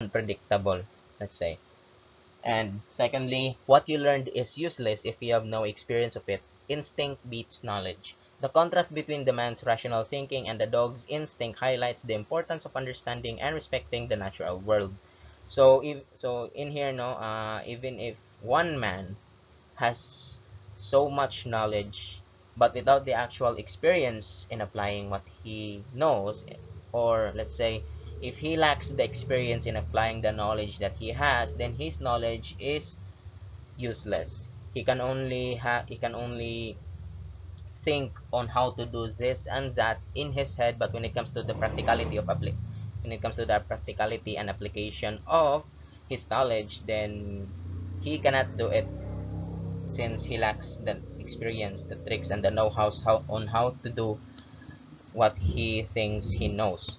unpredictable, let's say. And secondly, what you learned is useless if you have no experience of it. Instinct beats knowledge. The contrast between the man's rational thinking and the dog's instinct highlights the importance of understanding and respecting the natural world. So in here, no, even if one man has so much knowledge, but without the actual experience in applying what he knows, or let's say, if he lacks the experience in applying the knowledge that he has, then his knowledge is useless. He can only think on how to do this and that in his head, but when it comes to the practicality and application of his knowledge, then he cannot do it since he lacks the experience, the tricks, and the know-hows how to do what he thinks he knows.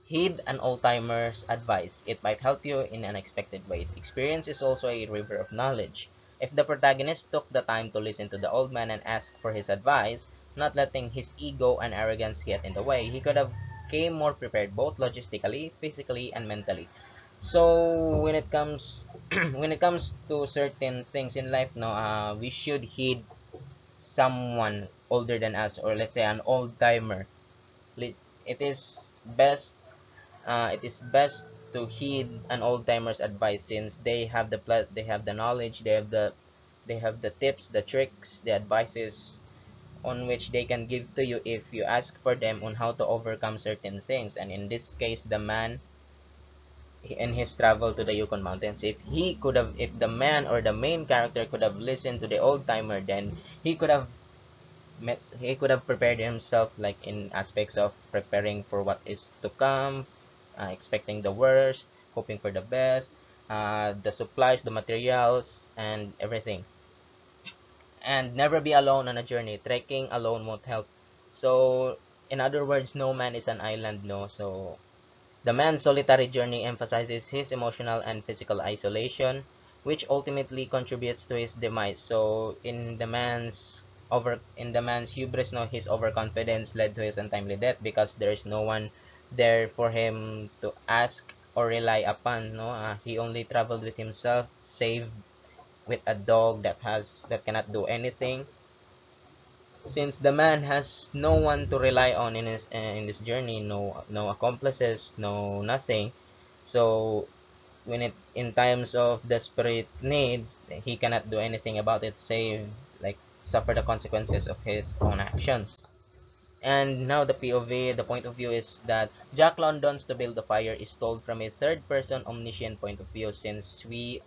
Heed an old-timer's advice. It might help you in unexpected ways. Experience is also a river of knowledge. If the protagonist took the time to listen to the old man and ask for his advice, not letting his ego and arrogance get in the way, he could have came more prepared both logistically, physically, and mentally. So when it comes when it comes to certain things in life, no, we should heed someone older than us, or let's say an old timer. It is best to heed an old timer's advice, since they have the knowledge, they have the tips, the tricks, the advices on which they can give to you if you ask for them on how to overcome certain things. And in this case, the man in his travel to the Yukon Mountains, if the man or the main character could have listened to the old timer, then he could have prepared himself, like in aspects of preparing for what is to come, expecting the worst, hoping for the best, the supplies, the materials, and everything. And never be alone on a journey. Trekking alone won't help. So, in other words, no man is an island, no. So, the man's solitary journey emphasizes his emotional and physical isolation, which ultimately contributes to his demise. So, in the man's hubris, no, his overconfidence led to his untimely death, because there is no one there for him to ask or rely upon. No, he only traveled with himself, save with a dog that cannot do anything. Since the man has no one to rely on in this journey, no accomplices, no nothing. So when it in times of desperate need, he cannot do anything about it, save like suffer the consequences of his own actions. And now the point of view is that Jack London's To Build a Fire is told from a third person omniscient point of view, since we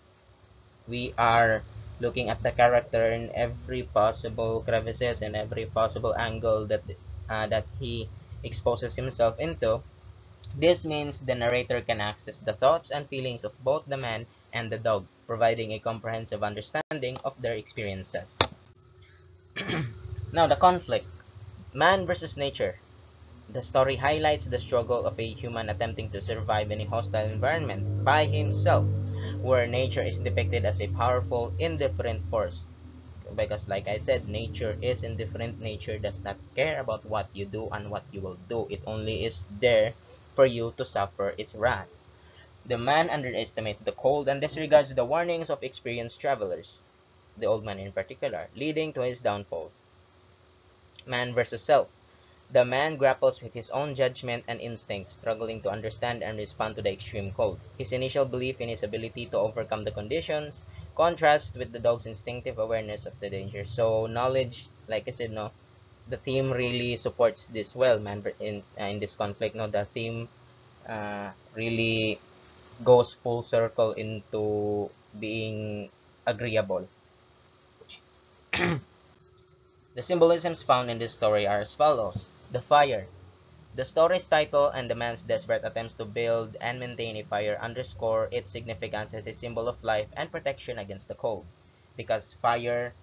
are looking at the character in every possible crevices and every possible angle that he exposes himself into. This means the narrator can access the thoughts and feelings of both the man and the dog, providing a comprehensive understanding of their experiences. Now, the conflict: man versus nature. The story highlights the struggle of a human attempting to survive in a hostile environment by himself, where nature is depicted as a powerful, indifferent force. Because, like I said, nature is indifferent. Nature does not care about what you do and what you will do. It only is there for you to suffer its wrath. The man underestimates the cold and disregards the warnings of experienced travelers, the old man in particular, leading to his downfall. Man versus self. The man grapples with his own judgment and instincts, struggling to understand and respond to the extreme cold. His initial belief in his ability to overcome the conditions contrasts with the dog's instinctive awareness of the danger. So knowledge, like I said, no, the theme really supports this well, man. In this conflict, no, the theme really goes full circle into being agreeable. The symbolisms found in this story are as follows: the fire. The story's title and the man's desperate attempts to build and maintain a fire underscore its significance as a symbol of life and protection against the cold. Because fire,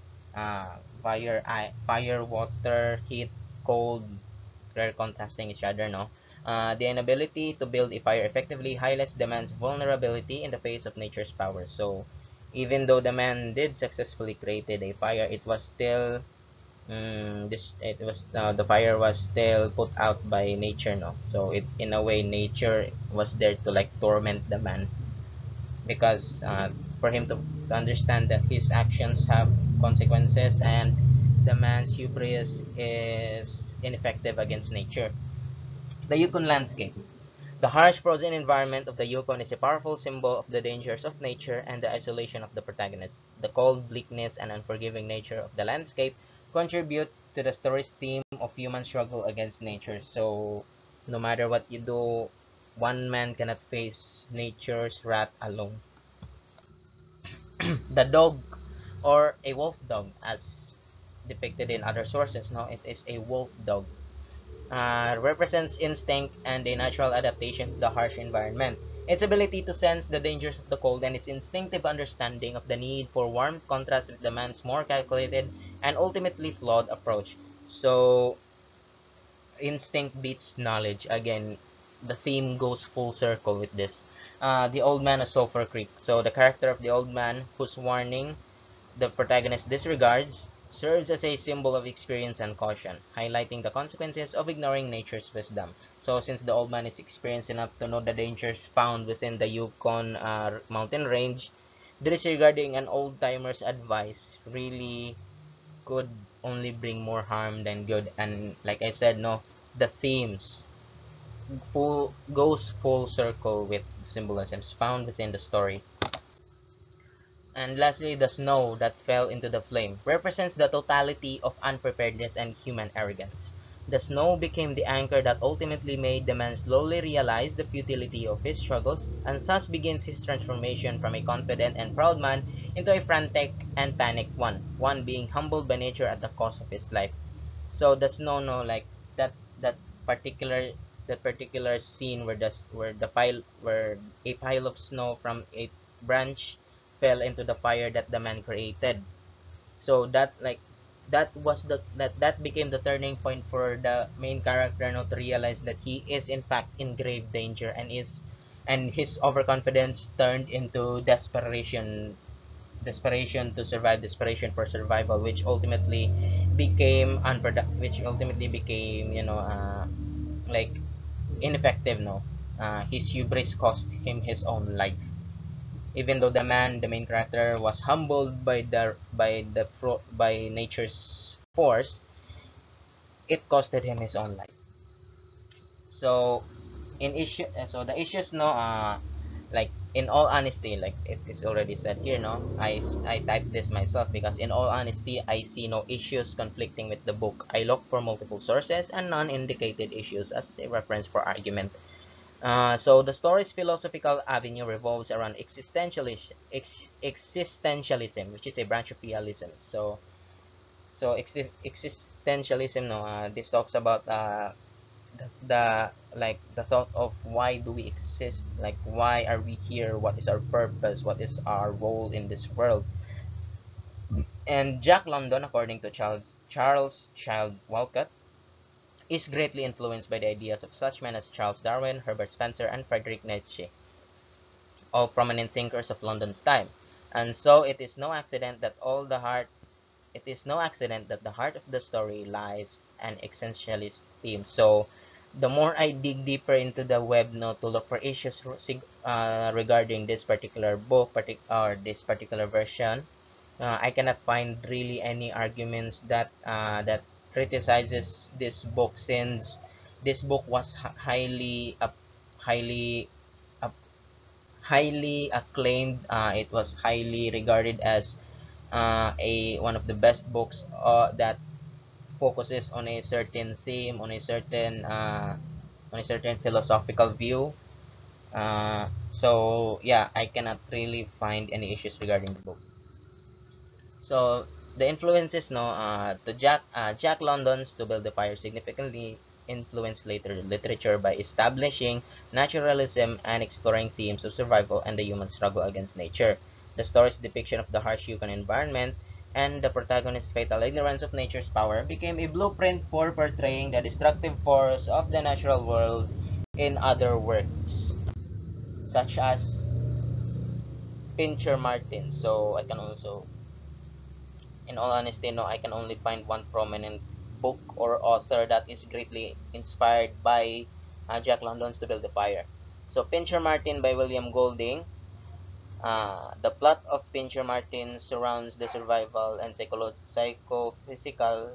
water, heat, cold, they're contrasting each other, no? The inability to build a fire effectively highlights the man's vulnerability in the face of nature's power. So, even though the man did successfully created a fire, it was still This it was the fire was still put out by nature, no, so it in a way nature was there to like torment the man, because for him to understand that his actions have consequences, and the man's hubris is ineffective against nature. The Yukon landscape. The harsh frozen environment of the Yukon is a powerful symbol of the dangers of nature and the isolation of the protagonist. The cold, bleakness, and unforgiving nature of the landscape contribute to the story's theme of human struggle against nature. So, no matter what you do, one man cannot face nature's wrath alone. The dog, or a wolf dog, as depicted in other sources, no, it is a wolf dog, represents instinct and a natural adaptation to the harsh environment. Its ability to sense the dangers of the cold and its instinctive understanding of the need for warmth contrasts with the man's more calculated and ultimately flawed approach. So, instinct beats knowledge. Again, the theme goes full circle with this. The old man of Sulphur Creek. So, the character of the old man, whose warning the protagonist disregards, serves as a symbol of experience and caution, highlighting the consequences of ignoring nature's wisdom. So, since the old man is experienced enough to know the dangers found within the Yukon mountain range, disregarding an old timer's advice really could only bring more harm than good. And like I said, no, the themes goes full circle with symbolisms found within the story. And lastly, the snow that fell into the flame represents the totality of unpreparedness and human arrogance. The snow became the anchor that ultimately made the man slowly realize the futility of his struggles, and thus begins his transformation from a confident and proud man into a frantic and panicked one being humbled by nature at the cost of his life. So the snow, no, like that particular that particular scene where a pile of snow from a branch fell into the fire that the man created. So that became the turning point for the main character, no, to realize that he is in fact in grave danger, and his overconfidence turned into desperation to survive, desperation for survival, which ultimately became, like ineffective. No, his hubris cost him his own life. Even though the main character, was humbled by nature's force, it costed him his own life. So the issues, no, like in all honesty, like it is already said here, no, I typed this myself because in all honesty I see no issues conflicting with the book. I look for multiple sources and non-indicated issues as a reference for argument. So the story's philosophical avenue revolves around existentialism, which is a branch of realism. Existentialism, no, this talks about the thought of why do we exist, like why are we here, what is our purpose, what is our role in this world. And Jack London, according to Charles Child Walcott, is greatly influenced by the ideas of such men as Charles Darwin, Herbert Spencer, and Friedrich Nietzsche, all prominent thinkers of London's time. And so it is no accident that the heart of the story lies an existentialist theme. So the more I dig deeper into the web, no, to look for issues regarding this particular book, or this particular version, I cannot find really any arguments that criticizes this book, since this book was highly up, highly acclaimed. It was highly regarded as a one of the best books that focuses on a certain theme, on a certain philosophical view. So yeah, I cannot really find any issues regarding the book. So the influences, no, to Jack London's To Build the Fire significantly influenced later literature by establishing naturalism and exploring themes of survival and the human struggle against nature. The story's depiction of the harsh Yukon environment and the protagonist's fatal ignorance of nature's power became a blueprint for portraying the destructive force of the natural world in other works, such as Pincher Martin. So I can also In all honesty, no, I can only find one prominent book or author that is greatly inspired by Jack London's To Build a Fire. So Pincher Martin by William Golding. The plot of Pincher Martin surrounds the survival and psychophysical,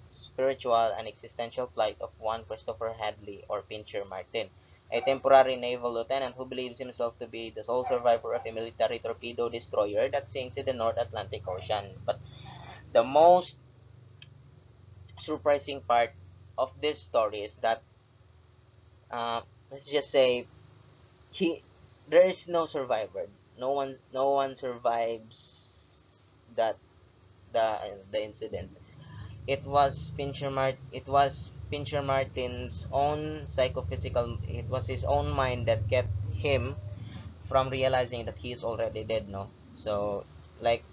spiritual, and existential plight of one Christopher Hadley, or Pincher Martin, a temporary naval lieutenant who believes himself to be the sole survivor of a military torpedo destroyer that sinks in the North Atlantic Ocean. But the most surprising part of this story is that, uh, let's just say, he there is no survivor. No one survives the incident. It was Martin's own psychophysical. It was his own mind that kept him from realizing that he is already dead. No, so like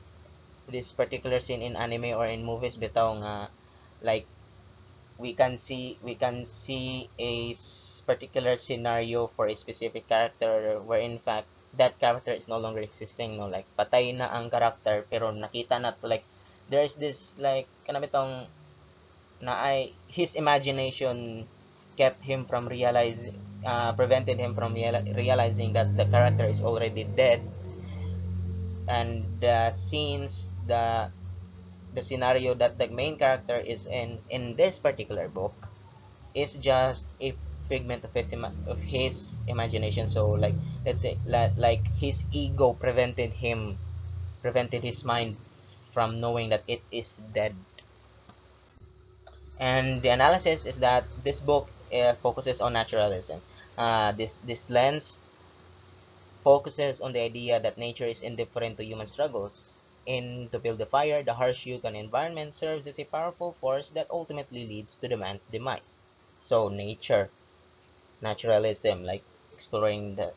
this particular scene in anime or in movies, bitaw nga, like we can see a particular scenario for a specific character where in fact that character is no longer existing, no, like patay na ang character pero nakita na to, like there is this like kanabitong na ay his imagination kept him from realizing, prevented him from realizing that the character is already dead. And since the scenario that the main character is in this particular book is just a figment of his imagination. So like let's say like his ego prevented his mind from knowing that it is dead. And the analysis is that this book focuses on naturalism. This lens focuses on the idea that nature is indifferent to human struggles. In To Build a Fire, the harsh Yukon environment serves as a powerful force that ultimately leads to the man's demise. So naturalism, like exploring the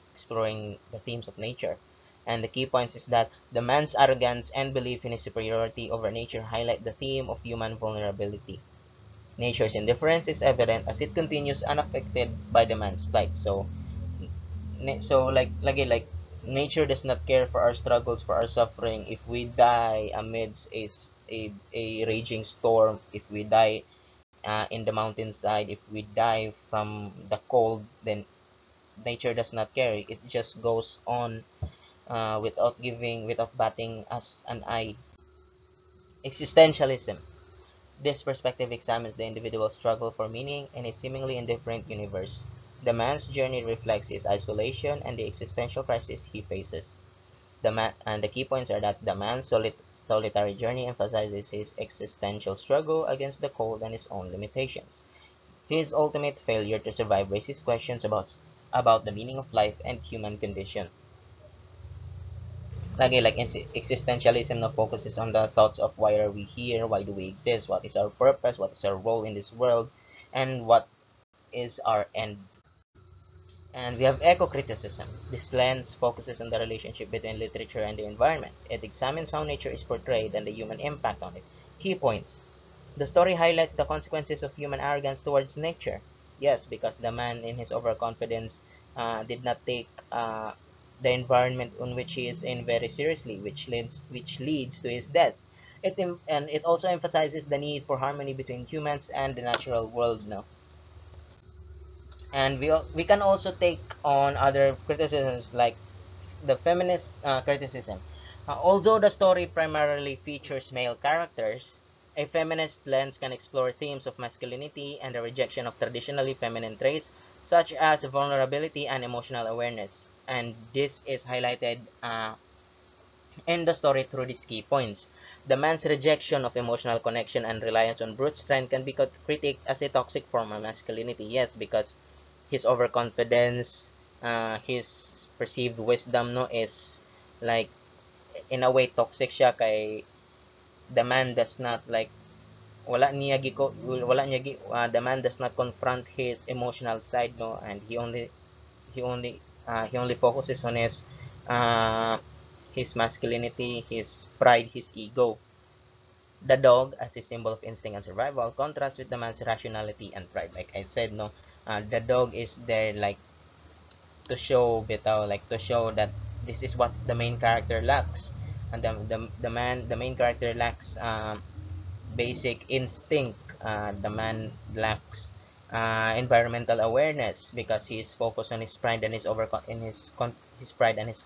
themes of nature. And the key points is that the man's arrogance and belief in his superiority over nature highlight the theme of human vulnerability. Nature's indifference is evident as it continues unaffected by the man's plight. So like lagi like nature does not care for our struggles, for our suffering. If we die amidst a raging storm, if we die in the mountainside, if we die from the cold, then nature does not care. It just goes on without batting us an eye. Existentialism. This perspective examines the individual's struggle for meaning in a seemingly indifferent universe. The man's journey reflects his isolation and the existential crisis he faces. The key points are that the man's solitary journey emphasizes his existential struggle against the cold and his own limitations. His ultimate failure to survive raises questions about the meaning of life and human condition. Lagi like existentialism now focuses on the thoughts of why are we here, why do we exist, what is our purpose, what is our role in this world, and what is our end. And we have eco-criticism. This lens focuses on the relationship between literature and the environment. It examines how nature is portrayed and the human impact on it. Key points. The story highlights the consequences of human arrogance towards nature. Yes, because the man in his overconfidence did not take the environment on which he is in very seriously, which leads to his death. And it also emphasizes the need for harmony between humans and the natural world now. And we can also take on other criticisms like the feminist criticism. Although the story primarily features male characters, a feminist lens can explore themes of masculinity and the rejection of traditionally feminine traits such as vulnerability and emotional awareness. And this is highlighted in the story through these key points. The man's rejection of emotional connection and reliance on brute strength can be critiqued as a toxic form of masculinity. Yes, because his overconfidence, his perceived wisdom, no, is like in a way toxic siya kay the man does not like the man does not confront his emotional side, no, and he only focuses on his masculinity, his pride, his ego. The dog, as a symbol of instinct and survival, contrasts with the man's rationality and pride. Like I said, no, the dog is there like to show that this is what the main character lacks. the main character lacks basic instinct. The man lacks environmental awareness because he is focused on his pride and his pride and his